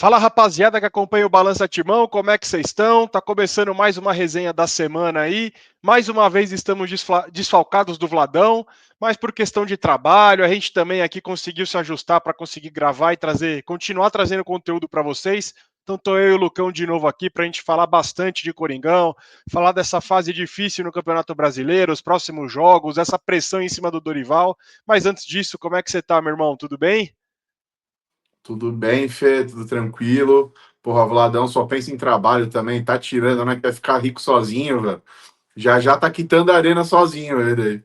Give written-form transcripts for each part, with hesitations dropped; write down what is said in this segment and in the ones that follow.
Fala rapaziada que acompanha o Balança Timão, como é que vocês estão? Tá começando mais uma resenha da semana aí. Mais uma vez estamos desfalcados do Vladão, mas por questão de trabalho, a gente também aqui conseguiu se ajustar para conseguir gravar e continuar trazendo conteúdo para vocês. Então tô eu e o Lucão de novo aqui para a gente falar bastante de Coringão, falar dessa fase difícil no Campeonato Brasileiro, os próximos jogos, essa pressão em cima do Dorival. Mas antes disso, como é que você tá, meu irmão? Tudo bem? Tudo bem, Fê? Tudo tranquilo? Porra, Vladão só pensa em trabalho também, tá tirando, né? Quer ficar rico sozinho, velho. Já já tá quitando a arena sozinho, ele aí.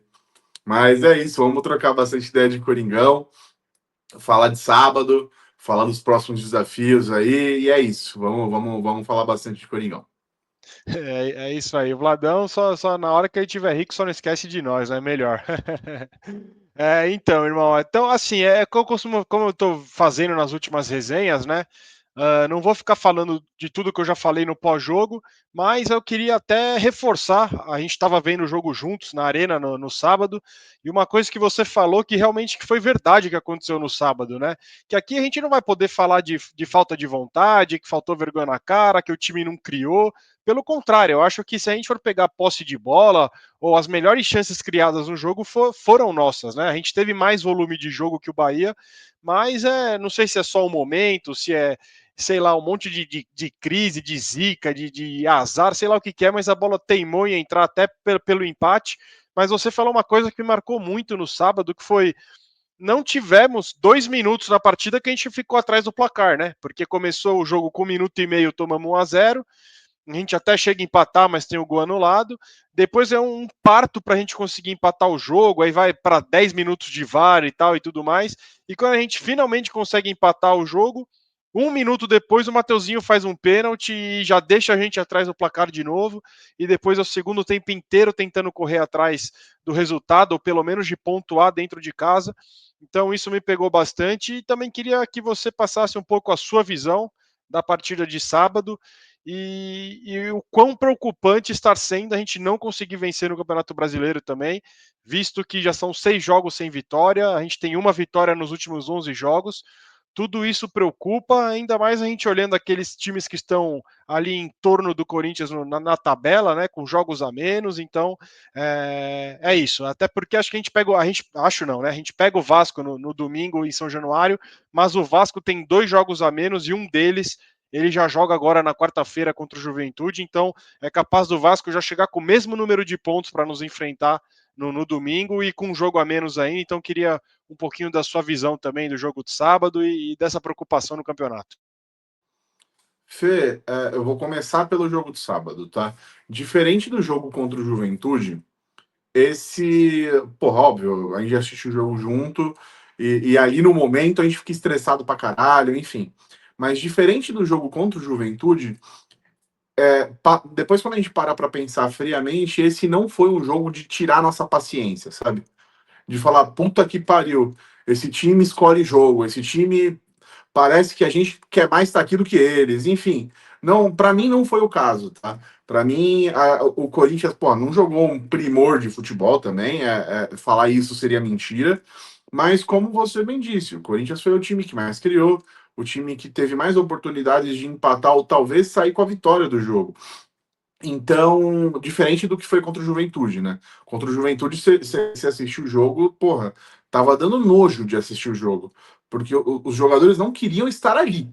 Mas é isso, vamos trocar bastante ideia de Coringão, falar de sábado, falar dos próximos desafios aí, e é isso. Vamos falar bastante de Coringão. É isso aí. O Vladão, só na hora que ele tiver rico, só não esquece de nós, né? Melhor. Então, irmão, então assim, como eu tô fazendo nas últimas resenhas, né? Não vou ficar falando de tudo que eu já falei no pós-jogo, mas eu queria até reforçar. A gente estava vendo o jogo juntos na arena no sábado, e uma coisa que você falou que realmente que foi verdade que aconteceu no sábado, né? Que aqui a gente não vai poder falar de falta de vontade, que faltou vergonha na cara, que o time não criou. Pelo contrário, eu acho que se a gente for pegar posse de bola, ou as melhores chances criadas no jogo foram nossas, né? A gente teve mais volume de jogo que o Bahia, mas não sei se é só o momento, se é, sei lá, um monte de crise, de zica, de azar, sei lá o que, que é, mas a bola teimou em entrar até pelo empate. Mas você falou uma coisa que me marcou muito no sábado, que foi não tivemos 2 minutos na partida que a gente ficou atrás do placar, né? Porque começou o jogo com 1 minuto e meio, tomamos 1-0, a gente até chega a empatar, mas tem o gol anulado. Depois é um parto para a gente conseguir empatar o jogo, aí vai para 10 minutos de VAR e tal e tudo mais. E quando a gente finalmente consegue empatar o jogo, 1 minuto depois o Mateuzinho faz um pênalti e já deixa a gente atrás do placar de novo. E depois é o segundo tempo inteiro tentando correr atrás do resultado, ou pelo menos de pontuar dentro de casa. Então isso me pegou bastante e também queria que você passasse um pouco a sua visão da partida de sábado e o quão preocupante está sendo a gente não conseguir vencer no Campeonato Brasileiro também, visto que já são 6 jogos sem vitória, a gente tem uma vitória nos últimos 11 jogos. Tudo isso preocupa, ainda mais a gente olhando aqueles times que estão ali em torno do Corinthians na tabela, né, com jogos a menos. Então é isso. Até porque acho que acho não, né? A gente pega o Vasco no domingo em São Januário, mas o Vasco tem 2 jogos a menos e um deles ele já joga agora na quarta-feira contra o Juventude, então é capaz do Vasco já chegar com o mesmo número de pontos para nos enfrentar no domingo e com um jogo a menos ainda. Então queria um pouquinho da sua visão também do jogo de sábado e dessa preocupação no campeonato. Fê, eu vou começar pelo jogo de sábado, tá? Diferente do jogo contra o Juventude, esse, porra, óbvio, a gente já assistiu o jogo junto e ali no momento a gente fica estressado pra caralho, enfim. Mas diferente do jogo contra o Juventude, depois quando a gente para pra pensar friamente, esse não foi um jogo de tirar nossa paciência, sabe? De falar, puta que pariu, esse time escolhe jogo, esse time parece que a gente quer mais estar aqui do que eles, enfim. Não, para mim não foi o caso, tá? Para mim, o Corinthians, pô, não jogou um primor de futebol também, falar isso seria mentira, mas como você bem disse, o Corinthians foi o time que mais criou, o time que teve mais oportunidades de empatar ou talvez sair com a vitória do jogo. Então, diferente do que foi contra o Juventude, né? Contra o Juventude, você assistiu o jogo, porra, tava dando nojo de assistir o jogo, porque os jogadores não queriam estar ali.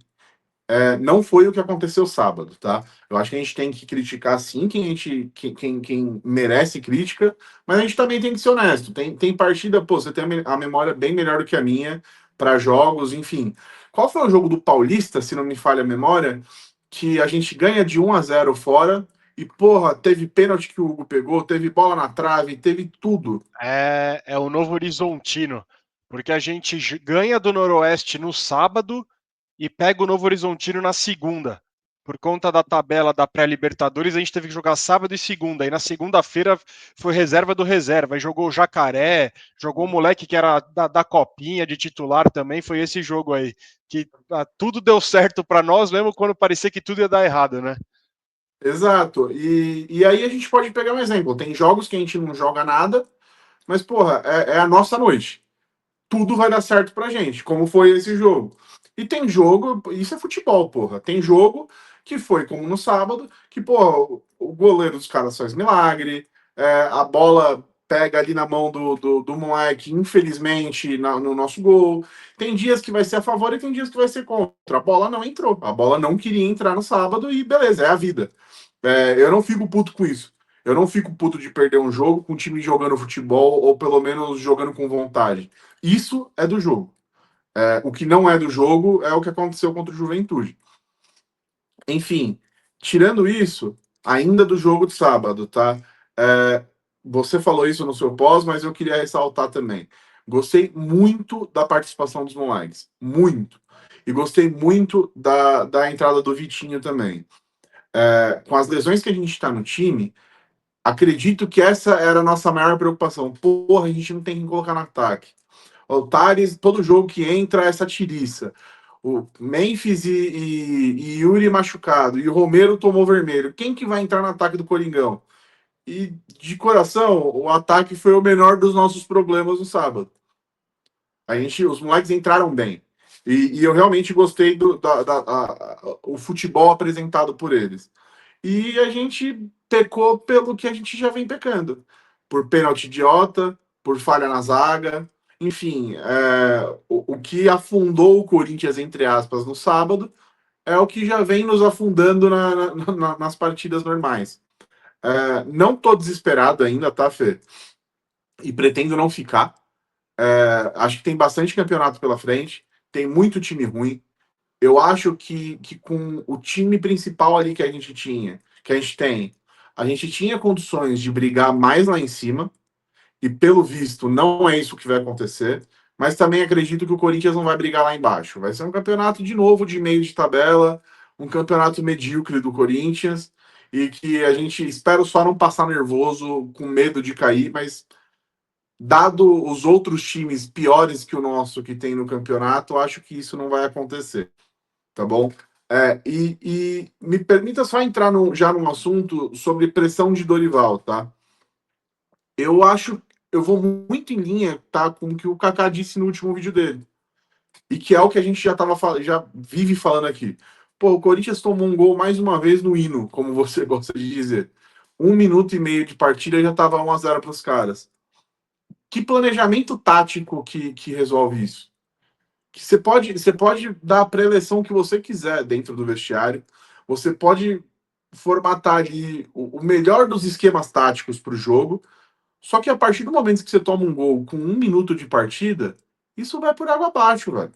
Não foi o que aconteceu sábado, tá? Eu acho que a gente tem que criticar sim quem merece crítica, mas a gente também tem que ser honesto. Tem partida, pô, você tem a memória bem melhor do que a minha para jogos, enfim. Qual foi o jogo do Paulista, se não me falha a memória, que a gente ganha de 1-0 fora e, porra, teve pênalti que o Hugo pegou, teve bola na trave, teve tudo. É o Novo Horizontino, porque a gente ganha do Noroeste no sábado e pega o Novo Horizontino na segunda. Por conta da tabela da pré-Libertadores, a gente teve que jogar sábado e segunda. E na segunda-feira foi reserva do reserva. Aí jogou o Jacaré, jogou o moleque que era da Copinha de titular também. Foi esse jogo aí. Que tudo deu certo para nós, mesmo quando parecia que tudo ia dar errado, né? Exato. E aí a gente pode pegar um exemplo. Tem jogos que a gente não joga nada, mas, porra, é a nossa noite. tudo vai dar certo pra gente, como foi esse jogo. E tem jogo, isso é futebol, porra. Tem jogo que foi como no sábado, que, porra, o goleiro dos caras faz milagre, a bola pega ali na mão do moleque, infelizmente, no nosso gol. Tem dias que vai ser a favor e tem dias que vai ser contra. A bola não entrou, a bola não queria entrar no sábado e beleza, é a vida. Eu não fico puto com isso. Eu não fico puto de perder um jogo com o time jogando futebol ou pelo menos jogando com vontade. Isso é do jogo. O que não é do jogo é o que aconteceu contra o Juventude. Enfim, tirando isso, ainda do jogo de sábado, tá? É, você falou isso no seu pós, mas eu queria ressaltar também. Gostei muito da participação dos moleques. Muito. E gostei muito da entrada do Vitinho também. Com as lesões que a gente está no time, acredito que essa era a nossa maior preocupação. Porra, a gente não tem quem colocar no ataque. O Thales, todo jogo que entra, essa tiriça. O Memphis e Yuri machucado. E o Romero tomou vermelho. Quem que vai entrar no ataque do Coringão? E, de coração, o ataque foi o menor dos nossos problemas no sábado. Os moleques entraram bem. E eu realmente gostei o futebol apresentado por eles. E a gente pecou pelo que a gente já vem pecando. Por pênalti idiota, por falha na zaga. Enfim, o que afundou o Corinthians, entre aspas, no sábado, é o que já vem nos afundando nas partidas normais. Não tô desesperado ainda, tá, Fê? E pretendo não ficar. Acho que tem bastante campeonato pela frente, tem muito time ruim. Eu acho que com o time principal ali que a gente tem, a gente tinha condições de brigar mais lá em cima, e pelo visto não é isso que vai acontecer, mas também acredito que o Corinthians não vai brigar lá embaixo. Vai ser um campeonato de novo de meio de tabela, um campeonato medíocre do Corinthians, e que a gente espera só não passar nervoso, com medo de cair, mas dado os outros times piores que o nosso que tem no campeonato, acho que isso não vai acontecer, tá bom? E me permita só entrar já num assunto sobre pressão de Dorival, tá? Eu acho, eu vou muito em linha, tá, com o que o Kaká disse no último vídeo dele, e que é o que a gente já vive falando aqui. Pô, o Corinthians tomou um gol mais uma vez no hino, como você gosta de dizer. 1 minuto e meio de partida já tava 1-0 para os caras. Que planejamento tático que resolve isso? Que você pode dar a pré-eleção que você quiser dentro do vestiário, você pode formatar ali o melhor dos esquemas táticos para o jogo, só que a partir do momento que você toma um gol com 1 minuto de partida, isso vai por água abaixo, velho.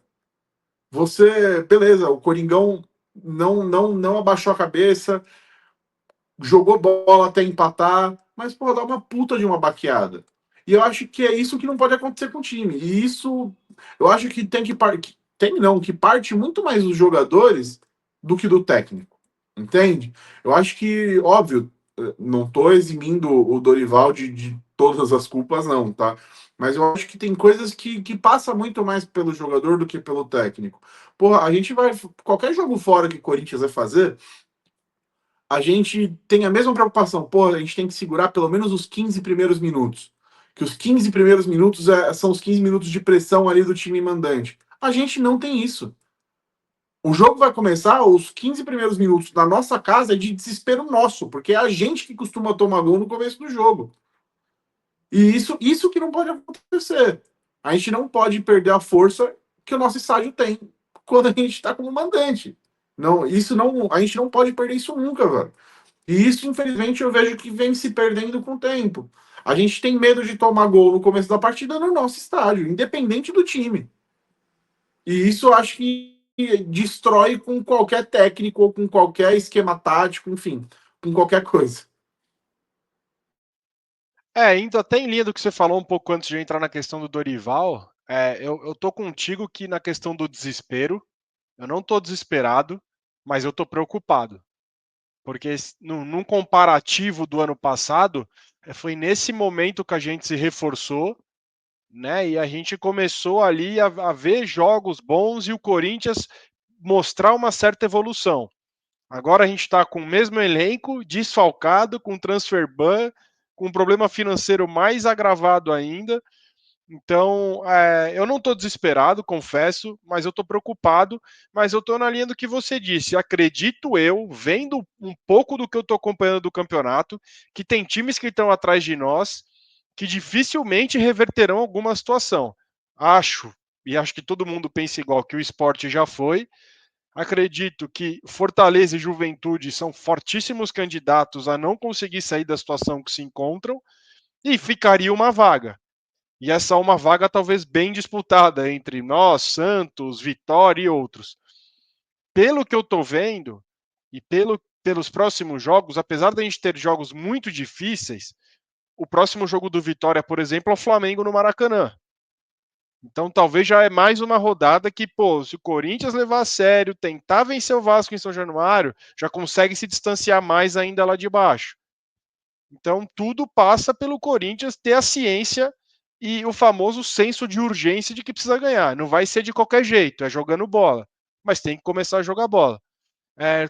Beleza, o Coringão não abaixou a cabeça, jogou bola até empatar, mas, pô, dá uma puta de uma baqueada. E eu acho que é isso que não pode acontecer com o time. E isso, eu acho que que parte muito mais dos jogadores do que do técnico. Entende? Eu acho que, óbvio, não tô eximindo o Dorival de todas as culpas, não, tá? Mas eu acho que tem coisas que passa muito mais pelo jogador do que pelo técnico. Porra, a gente vai. Qualquer jogo fora que o Corinthians vai fazer, a gente tem a mesma preocupação. Pô, a gente tem que segurar pelo menos os 15 primeiros minutos. Que os 15 primeiros minutos são os 15 minutos de pressão ali do time mandante. A gente não tem isso. O jogo vai começar, os 15 primeiros minutos na nossa casa é de desespero nosso, porque é a gente que costuma tomar gol no começo do jogo. E isso que não pode acontecer. A gente não pode perder a força que o nosso estádio tem quando a gente está como mandante. Não, isso não, a gente não pode perder isso nunca, velho. E isso, infelizmente, eu vejo que vem se perdendo com o tempo. A gente tem medo de tomar gol no começo da partida no nosso estádio, independente do time. E isso eu acho que destrói com qualquer técnico ou com qualquer esquema tático, enfim, com qualquer coisa. Indo até em linha do que você falou um pouco antes de entrar na questão do Dorival, eu tô contigo que na questão do desespero, eu não tô desesperado, mas eu tô preocupado. Porque num comparativo do ano passado, foi nesse momento que a gente se reforçou, né? E a gente começou ali a ver jogos bons e o Corinthians mostrar uma certa evolução. Agora a gente está com o mesmo elenco, desfalcado, com transfer ban, com um problema financeiro mais agravado ainda. Então, eu não estou desesperado, confesso, mas eu estou preocupado. Mas eu estou na linha do que você disse. Acredito eu, vendo um pouco do que eu estou acompanhando do campeonato, que tem times que estão atrás de nós que dificilmente reverterão alguma situação. Acho, e acho que todo mundo pensa igual, que o esporte já foi. Acredito que Fortaleza e Juventude são fortíssimos candidatos a não conseguir sair da situação que se encontram e ficaria uma vaga. E essa é uma vaga talvez bem disputada entre nós, Santos, Vitória e outros. Pelo que eu estou vendo e pelos próximos jogos, apesar da gente ter jogos muito difíceis, o próximo jogo do Vitória, por exemplo, é o Flamengo no Maracanã. Então talvez já é mais uma rodada que, pô, se o Corinthians levar a sério, tentar vencer o Vasco em São Januário, já consegue se distanciar mais ainda lá de baixo. Então tudo passa pelo Corinthians ter a ciência e o famoso senso de urgência de que precisa ganhar. Não vai ser de qualquer jeito, é jogando bola. Mas tem que começar a jogar bola.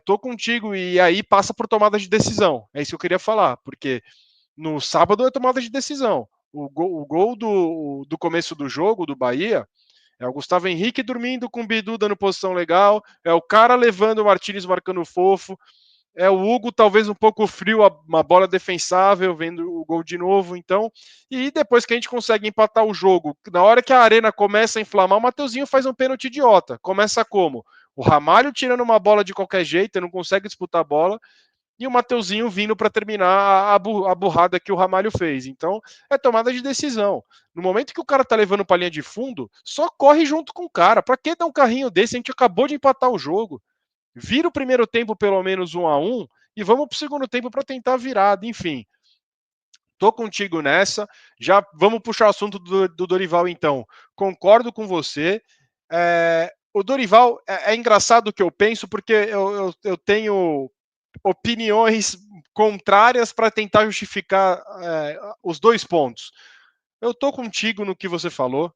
Tô contigo e aí passa por tomada de decisão. É isso que eu queria falar, porque no sábado é tomada de decisão. O gol do começo do jogo, do Bahia, é o Gustavo Henrique dormindo com o Bidu dando posição legal, é o cara levando o Martínez marcando fofo, é o Hugo talvez um pouco frio, uma bola defensável, vendo o gol de novo, então, e depois que a gente consegue empatar o jogo, na hora que a arena começa a inflamar, o Mateuzinho faz um pênalti idiota. Começa como? O Ramalho tirando uma bola de qualquer jeito, não consegue disputar a bola, e o Mateuzinho vindo para terminar a burrada que o Ramalho fez. Então, é tomada de decisão. No momento que o cara tá levando para linha de fundo, só corre junto com o cara. Para que dar um carrinho desse? A gente acabou de empatar o jogo. Vira o primeiro tempo pelo menos 1-1 e vamos para o segundo tempo para tentar a virada. Enfim, tô contigo nessa. Já vamos puxar o assunto do Dorival então. Concordo com você. O Dorival é engraçado o que eu penso porque eu tenho opiniões contrárias para tentar justificar os dois pontos. Eu tô contigo no que você falou.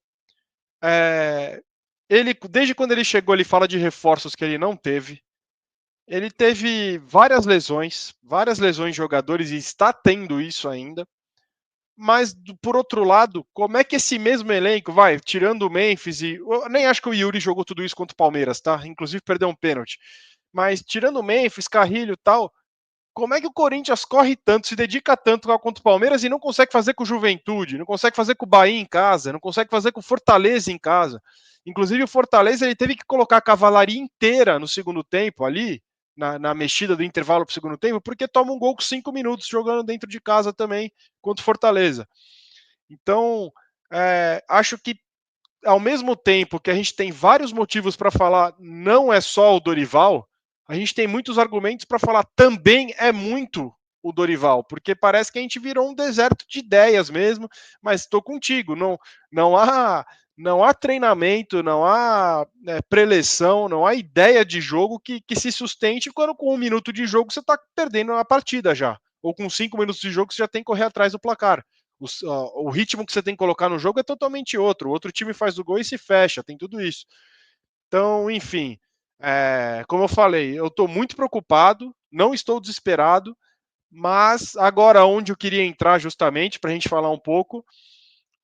Ele, desde quando ele chegou, ele fala de reforços que ele não teve. Ele teve várias lesões de jogadores e está tendo isso ainda. Mas, por outro lado, como é que esse mesmo elenco, vai, tirando o Memphis e. Eu nem acho que o Yuri jogou tudo isso contra o Palmeiras, tá? Inclusive perdeu um pênalti. Mas tirando o Memphis, Carrilho e tal, como é que o Corinthians corre tanto, se dedica tanto contra o Palmeiras e não consegue fazer com o Juventude, não consegue fazer com o Bahia em casa, não consegue fazer com o Fortaleza em casa? Inclusive o Fortaleza ele teve que colocar a cavalaria inteira no segundo tempo ali, na mexida do intervalo para o segundo tempo, porque toma um gol com 5 minutos jogando dentro de casa também contra o Fortaleza. Então, acho que ao mesmo tempo que a gente tem vários motivos para falar não é só o Dorival, a gente tem muitos argumentos para falar também é muito o Dorival, porque parece que a gente virou um deserto de ideias mesmo, mas estou contigo, não há treinamento, não há preleção, não há ideia de jogo que se sustente quando com 1 minuto de jogo você está perdendo a partida já, ou com 5 minutos de jogo você já tem que correr atrás do placar. O ritmo que você tem que colocar no jogo é totalmente outro. O outro time faz o gol e se fecha, tem tudo isso. Então, enfim, como eu falei, eu estou muito preocupado, não estou desesperado, mas agora onde eu queria entrar justamente para a gente falar um pouco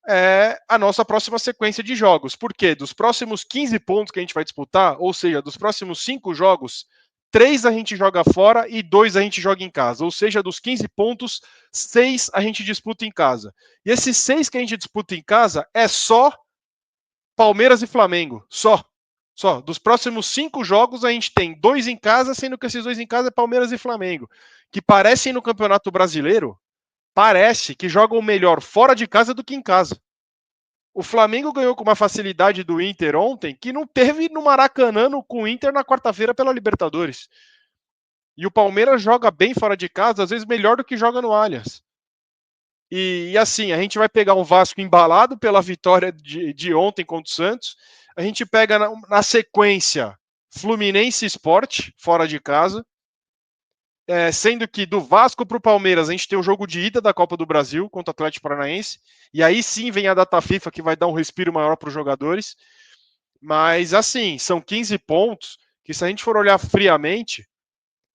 é a nossa próxima sequência de jogos. Porque dos próximos 15 pontos que a gente vai disputar, ou seja, dos próximos 5 jogos, 3 a gente joga fora e 2 a gente joga em casa. Ou seja, dos 15 pontos, 6 a gente disputa em casa. E esses 6 que a gente disputa em casa é só Palmeiras e Flamengo. Só. Só. Dos próximos 5 jogos, a gente tem 2 em casa, sendo que esses 2 em casa é Palmeiras e Flamengo. Que parecem no Campeonato Brasileiro, parece que jogam melhor fora de casa do que em casa. O Flamengo ganhou com uma facilidade do Inter ontem que não teve no Maracanã com o Inter na quarta-feira pela Libertadores. E o Palmeiras joga bem fora de casa, às vezes melhor do que joga no Allianz. E assim, a gente vai pegar um Vasco embalado pela vitória de ontem contra o Santos. A gente pega na sequência Fluminense Sport, fora de casa. Sendo que do Vasco para o Palmeiras a gente tem o jogo de ida da Copa do Brasil contra o Atlético Paranaense. E aí sim vem a data FIFA que vai dar um respiro maior para os jogadores. Mas assim, são 15 pontos que se a gente for olhar friamente,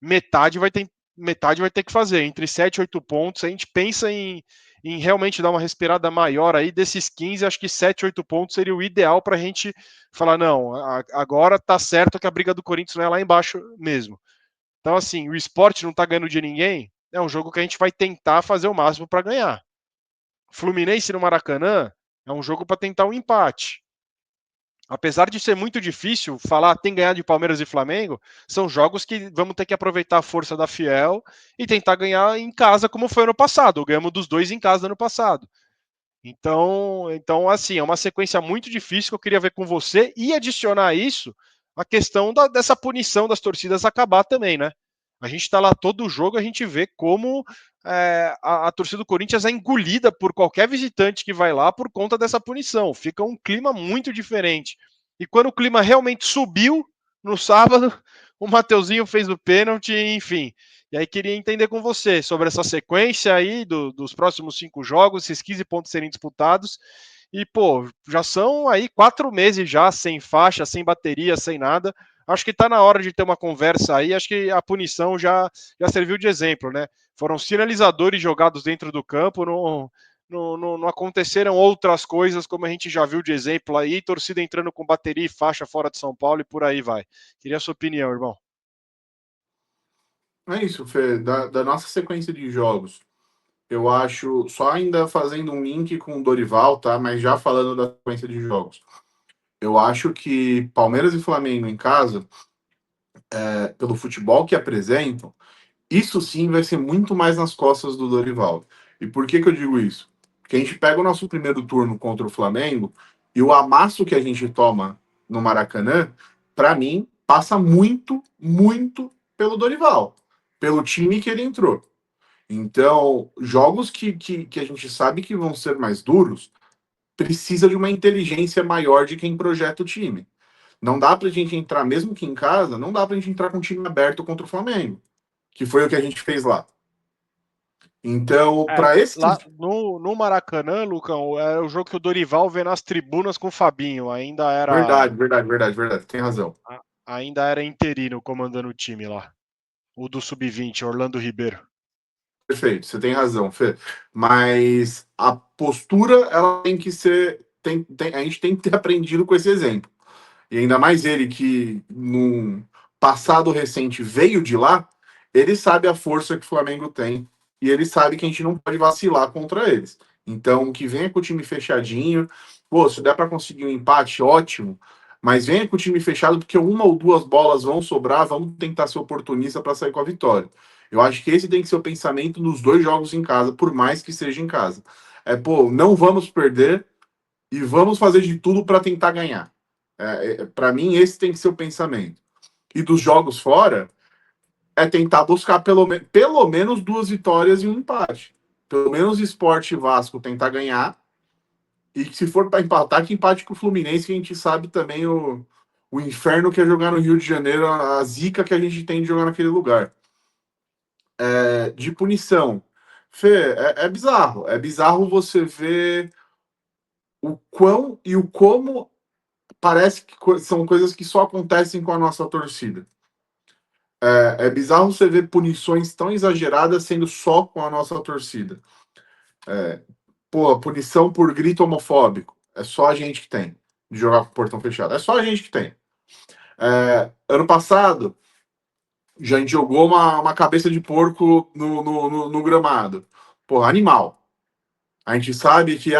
metade vai ter que fazer. Entre 7 e 8 pontos, a gente pensa em em realmente dar uma respirada maior aí. Desses 15, acho que 7, 8 pontos seria o ideal para a gente falar, não, agora tá certo que a briga do Corinthians não é lá embaixo mesmo. Então, assim, o esporte não tá ganhando de ninguém, é um jogo que a gente vai tentar fazer o máximo para ganhar. Fluminense no Maracanã é um jogo para tentar um empate. Apesar de ser muito difícil falar tem ganhar de Palmeiras e Flamengo, são jogos que vamos ter que aproveitar a força da Fiel e tentar ganhar em casa como foi ano passado. Ganhamos dos dois em casa ano passado. Então, assim, é uma sequência muito difícil que eu queria ver com você e adicionar a isso a questão dessa punição das torcidas acabar também, né? A gente está lá todo jogo, a gente vê como a torcida do Corinthians é engolida por qualquer visitante que vai lá por conta dessa punição. Fica um clima muito diferente. E quando o clima realmente subiu no sábado, o Mateuzinho fez o pênalti, enfim. E aí queria entender com você sobre essa sequência aí dos próximos 5 jogos, esses 15 pontos serem disputados. E, pô, já são aí 4 meses já sem faixa, sem bateria, sem nada. Acho que está na hora de ter uma conversa aí. Acho que a punição já serviu de exemplo, né? Foram sinalizadores jogados dentro do campo, não aconteceram outras coisas, como a gente já viu de exemplo aí, torcida entrando com bateria e faixa fora de São Paulo e por aí vai. Queria a sua opinião, irmão. É isso, Fê, da nossa sequência de jogos. Eu acho, só ainda fazendo um link com o Dorival, tá? Mas já falando da sequência de jogos. Eu acho que Palmeiras e Flamengo em casa, pelo futebol que apresentam, isso sim vai ser muito mais nas costas do Dorival. E por que eu digo isso? Porque a gente pega o nosso primeiro turno contra o Flamengo e o amasso que a gente toma no Maracanã, para mim, passa muito, muito pelo Dorival, pelo time que ele entrou. Então, jogos que a gente sabe que vão ser mais duros, precisa de uma inteligência maior de quem projeta o time. Não dá pra gente entrar, mesmo que em casa, não dá pra gente entrar com o time aberto contra o Flamengo, que foi o que a gente fez lá. Então, para Lá esses. no Maracanã, Lucão, era o jogo que o Dorival vê nas tribunas com o Fabinho. Verdade, verdade, verdade, verdade. Tem razão. Ainda era interino comandando o time lá. O do Sub-20, Orlando Ribeiro. Perfeito, você tem razão, Fê. Mas a postura, ela tem que ser. A gente tem que ter aprendido com esse exemplo. E ainda mais ele que, num passado recente, veio de lá, ele sabe a força que o Flamengo tem. E ele sabe que a gente não pode vacilar contra eles. Então, que venha com o time fechadinho. Pô, se der para conseguir um empate, ótimo. Mas venha com o time fechado, porque uma ou duas bolas vão sobrar. Vamos tentar ser oportunista para sair com a vitória. Eu acho que esse tem que ser o pensamento nos dois jogos em casa, por mais que seja em casa. Pô, não vamos perder e vamos fazer de tudo para tentar ganhar. Para mim, esse tem que ser o pensamento. E dos jogos fora, é tentar buscar pelo menos duas vitórias e um empate. Pelo menos Sport e Vasco tentar ganhar. E se for para empatar, que empate com o Fluminense, que a gente sabe também o inferno que é jogar no Rio de Janeiro, a zica que a gente tem de jogar naquele lugar. De punição. Fê, é bizarro. É bizarro você ver o quão e o como parece que são coisas que só acontecem com a nossa torcida. É bizarro você ver punições tão exageradas sendo só com a nossa torcida. Pô, punição por grito homofóbico. É só a gente que tem de jogar com o portão fechado. É só a gente que tem. Ano passado, já a gente jogou uma cabeça de porco no gramado. Pô, animal. A gente sabe que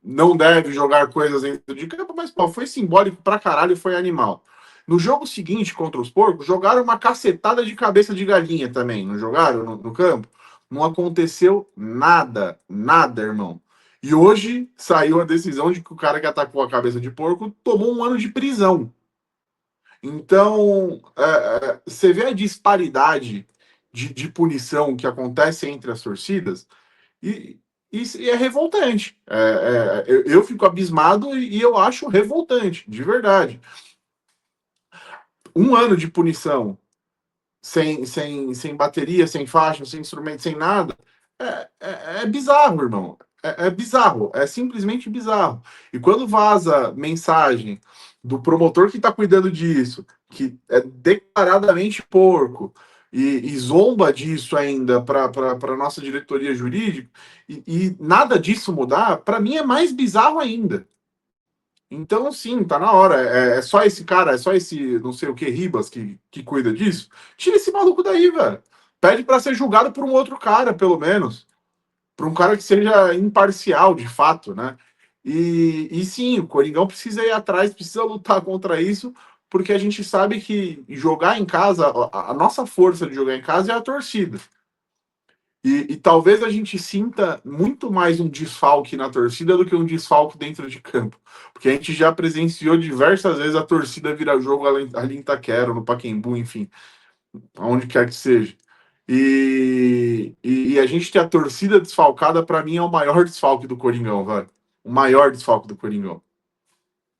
não deve jogar coisas dentro de campo, mas pô, foi simbólico pra caralho, foi animal. No jogo seguinte contra os porcos, jogaram uma cacetada de cabeça de galinha também, não jogaram no campo? Não aconteceu nada, nada, irmão. E hoje saiu a decisão de que o cara que atacou a cabeça de porco tomou 1 ano de prisão. Então, você vê a disparidade de punição que acontece entre as torcidas, e, e é revoltante. Eu fico abismado e eu acho revoltante, de verdade. 1 ano de punição sem bateria, sem faixa, sem instrumento, sem nada, é bizarro, irmão. É bizarro, é simplesmente bizarro. E quando vaza mensagem do promotor que está cuidando disso, que é declaradamente porco, e zomba disso ainda para a nossa diretoria jurídica, e nada disso mudar, para mim é mais bizarro ainda. Então, sim, tá na hora. É só esse cara, é só esse não sei o que, Ribas, que cuida disso. Tira esse maluco daí, velho. Pede para ser julgado por um outro cara, pelo menos. Por um cara que seja imparcial, de fato, né? E sim, o Coringão precisa ir atrás, precisa lutar contra isso, porque a gente sabe que jogar em casa, a nossa força de jogar em casa é a torcida. E talvez a gente sinta muito mais um desfalque na torcida do que um desfalque dentro de campo. Porque a gente já presenciou diversas vezes a torcida virar jogo ali em Itaquera, no Pacaembu, enfim, aonde quer que seja. E a gente ter a torcida desfalcada, para mim, é o maior desfalque do Coringão, velho. O maior desfalque do Coringão.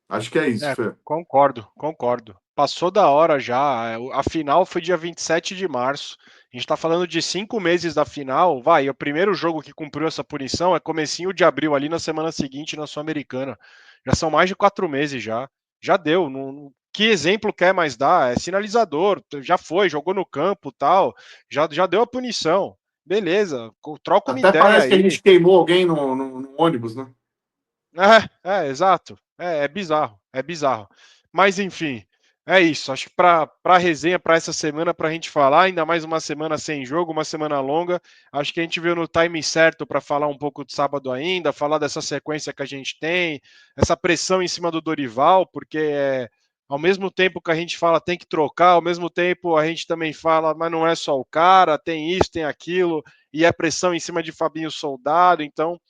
Acho que é isso, É, Fê. concordo, concordo. Passou da hora já. A final foi dia 27 de março. A gente está falando de 5 meses da final. Vai, o primeiro jogo que cumpriu essa punição é comecinho de abril, ali na semana seguinte, na Sul-Americana. Já são mais de 4 meses já. Já deu. Que exemplo quer mais dar? É sinalizador. Já foi, jogou no campo, tal. Já deu a punição. Beleza. Troca uma Até ideia parece que a aí. gente queimou alguém no ônibus, né? Exato. É bizarro, é bizarro. Mas enfim, é isso. Acho que para resenha para essa semana, para a gente falar, ainda mais uma semana sem jogo, uma semana longa, acho que a gente veio no timing certo para falar um pouco de sábado ainda, falar dessa sequência que a gente tem, essa pressão em cima do Dorival, porque ao mesmo tempo que a gente fala tem que trocar, ao mesmo tempo a gente também fala, mas não é só o cara, tem isso, tem aquilo, e é pressão em cima de Fabinho Soldado, então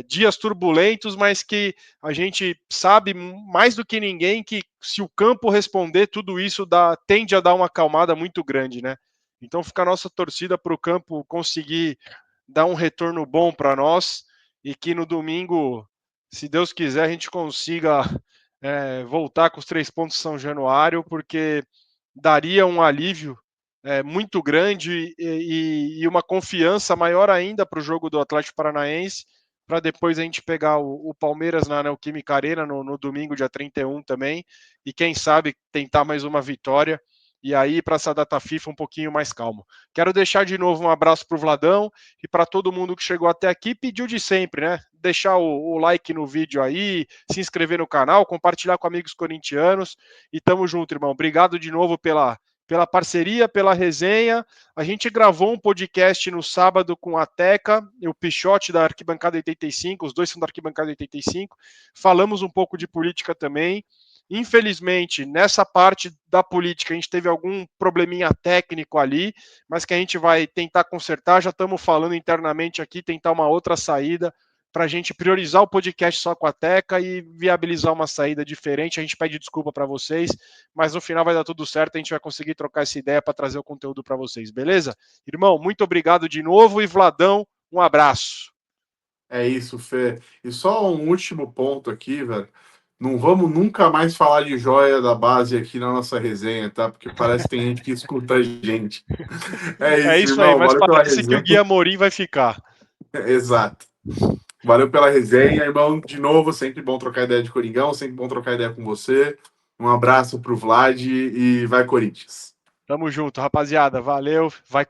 dias turbulentos, mas que a gente sabe mais do que ninguém que se o campo responder, tudo isso tende a dar uma acalmada muito grande, né? Então fica a nossa torcida para o campo conseguir dar um retorno bom para nós e que no domingo, se Deus quiser, a gente consiga voltar com os 3 pontos de São Januário, porque daria um alívio muito grande e uma confiança maior ainda para o jogo do Atlético Paranaense, para depois a gente pegar o Palmeiras na Neoquímica Arena no domingo, dia 31 também, e quem sabe tentar mais uma vitória, e aí para essa data FIFA um pouquinho mais calmo. Quero deixar de novo um abraço para o Vladão e para todo mundo que chegou até aqui, pediu de sempre, né? Deixar o like no vídeo aí, se inscrever no canal, compartilhar com amigos corintianos, e tamo junto, irmão. Obrigado de novo pela parceria, pela resenha. A gente gravou um podcast no sábado com a Teca e o Pichote da Arquibancada 85, os dois são da Arquibancada 85. Falamos um pouco de política também. Infelizmente, nessa parte da política, a gente teve algum probleminha técnico ali, mas que a gente vai tentar consertar. Já estamos falando internamente aqui, tentar uma outra saída para a gente priorizar o podcast só com a Teca e viabilizar uma saída diferente. A gente pede desculpa para vocês, mas no final vai dar tudo certo. A gente vai conseguir trocar essa ideia para trazer o conteúdo para vocês, beleza? Irmão, muito obrigado de novo e Vladão, um abraço. É isso, Fê. E só um último ponto aqui, velho. Não vamos nunca mais falar de joia da base aqui na nossa resenha, tá? Porque parece que tem gente que escuta a gente. É É isso, isso aí, irmão. mas Valeu pela parece que o resenha. Gui Amorim vai ficar. Exato. Valeu pela resenha, irmão. De novo, sempre bom trocar ideia de Coringão, sempre bom trocar ideia com você. Um abraço pro Vlad e vai Corinthians. Tamo junto, rapaziada. Valeu, vai